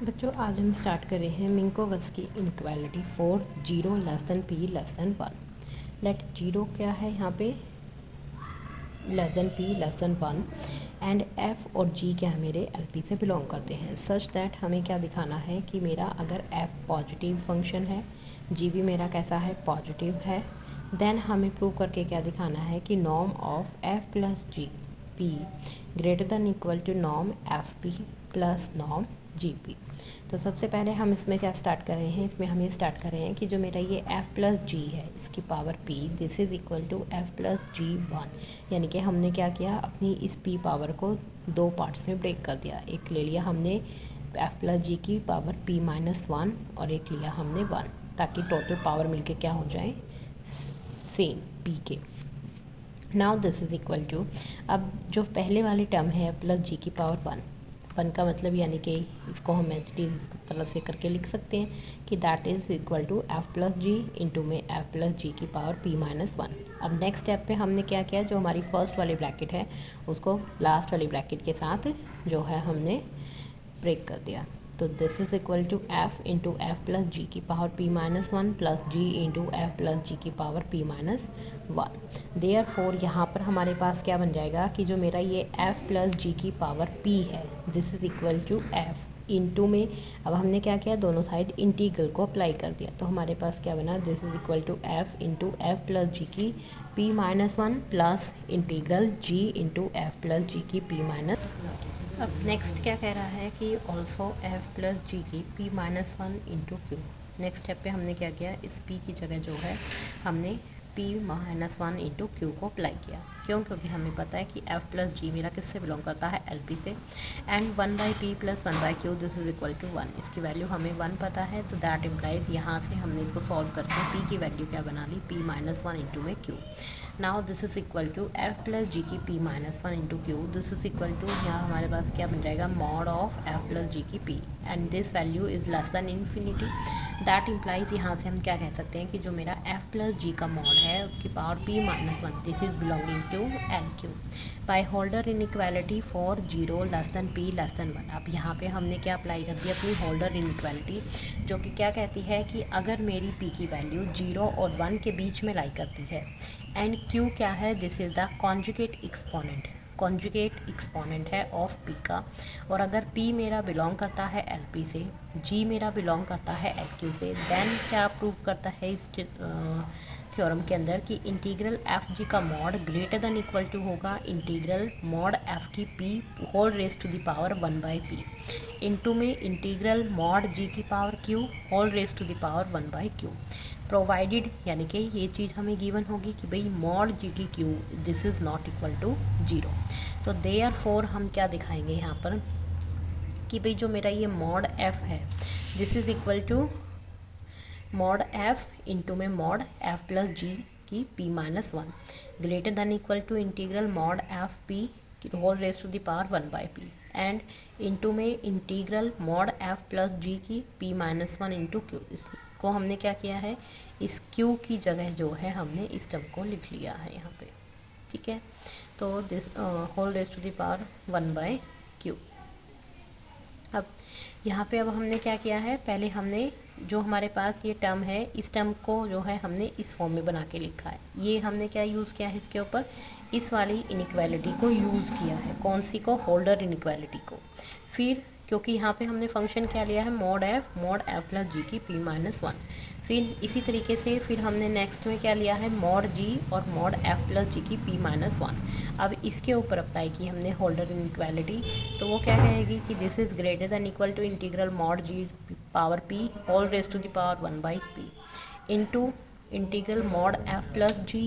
बच्चों आज हम स्टार्ट कर रहे हैं Minkowski inequality for 0 less than p less than 1। Let 0 क्या है यहाँ पे less than p less than 1 and f और g क्या है मेरे LP से बिलोंग करते हैं सच दैट हमें क्या दिखाना है कि मेरा अगर f पॉजिटिव फंक्शन है g भी मेरा कैसा है पॉजिटिव है देन हमें प्रूव करके क्या दिखाना है कि norm of f plus G p greater than equal to norm F P plus norm G P. तो सबसे पहले हम इसमें क्या स्टार्ट कर रहे हैं, इसमें हम ये स्टार्ट कर रहे हैं कि जो मेरा ये f प्लस जी है इसकी power p this is equal to f plus G 1, यानी कि हमने क्या किया अपनी इस p पावर को दो पार्ट्स में ब्रेक कर दिया। एक ले लिया हमने f प्लस जी की पावर p माइनस 1 और एक लिया हमने 1 ताकि टोटल पावर मिलके क्या हो जाए सेम p के। Now this is equal to अब जो पहले वाली टर्म है प्लस जी की पावर 1 का मतलब यानी कि इसको हम इस तरह से करके लिख सकते हैं कि that is equal to F plus G into में एफ प्लस जी की पावर p माइनस 1। अब नेक्स्ट स्टेप पे हमने क्या किया, जो हमारी फर्स्ट वाली ब्रैकेट है उसको लास्ट वाली ब्रैकेट के साथ जो है हमने ब्रेक कर दिया। तो this is equal to F into F plus G की power p minus 1 plus G into F plus G की पावर p माइनस 1। देयरफॉर यहाँ पर हमारे पास क्या बन जाएगा कि जो मेरा ये f प्लस जी की पावर p है this is equal to f into में अब हमने क्या किया दोनों साइड इंटीग्रल को अप्लाई कर दिया। तो हमारे पास क्या बना this is equal to f into F plus G की p minus 1 plus integral g into F plus G की p माइनस। अब नेक्स्ट क्या कह रहा है कि ऑल्सो f प्लस जी की p minus 1 into Q. Next step पे हमने क्या किया, इस p की जगह जो है हमने p माइनस 1 इंटू क्यू को अप्लाई किया। क्यों? क्योंकि हमें पता है कि f प्लस जी मेरा किससे बिलोंग करता है LP से and 1 by P plus 1 by Q this is equal to 1। इसकी वैल्यू हमें 1 पता है तो दैट इम्प्लाइज यहाँ से हमने इसको सॉल्व करके p की वैल्यू क्या बना ली p माइनस 1 इंटू में Q. Now this is equal to f plus G की p minus 1 into Q this is equal to यहाँ हमारे पास क्या बन जाएगा mod of f plus G की p and this value is less than infinity. That implies यहाँ से हम क्या कह सकते हैं कि जो मेरा f प्लस जी का मॉड है उसकी power p minus 1 this is belonging to L Q by Holder inequality for 0 less than p less than 1। अब यहाँ पे हमने क्या अप्लाई कर दिया अपनी होल्डर इनइक्वालिटी जो कि क्या कहती है कि अगर मेरी p की वैल्यू 0 और 1 के बीच में लाई करती है एंड q क्या है this is the conjugate exponent है ऑफ p का, और अगर p मेरा बिलोंग करता है LP से g मेरा बिलोंग करता है LQ से देन क्या प्रूव करता है इस थ्योरम के अंदर कि इंटीग्रल एफ जी का mod greater than equal to होगा इंटीग्रल मॉड एफ की p whole raise to the power 1 by P into में इंटीग्रल मॉड जी की power q whole raise to the power 1 by Q provided, यानी कि ये चीज़ हमें given होगी कि भाई मॉड जी की Q this is not equal to 0। तो देयरफॉर हम क्या दिखाएंगे यहाँ पर कि भाई जो मेरा ये मॉड f है this is equal to mod f into में मॉड f प्लस जी की p minus 1 greater than equal to integral mod f p whole raise to the power 1 by P and into में integral mod f plus G की p minus 1 into Q. इसको हमने क्या किया है इस q की जगह जो है हमने इस टर्म को लिख लिया है यहाँ पे, ठीक है। तो this whole raise to the power 1 by Q. अब यहाँ पे अब हमने क्या किया है, पहले हमने जो हमारे पास ये टर्म है इस टर्म को जो है हमने इस फॉर्म में बना के लिखा है। ये हमने क्या यूज़ किया है इसके ऊपर इस वाली इनइक्वालिटी को यूज़ किया है, कौन सी को होल्डर इनइक्वालिटी को। फिर क्योंकि यहाँ पे हमने फंक्शन क्या लिया है मॉड एफ प्लस जी की p माइनस 1। फिर इसी तरीके से फिर हमने नेक्स्ट में क्या लिया है मॉड जी और मॉड एफ प्लस जी की p माइनस 1। अब इसके ऊपर अप्लाई की हमने होल्डर इनइक्वालिटी, तो वो क्या कहेगी कि this is greater than equal to integral mod G power p whole raise to the power 1 by P into integral mod F plus ji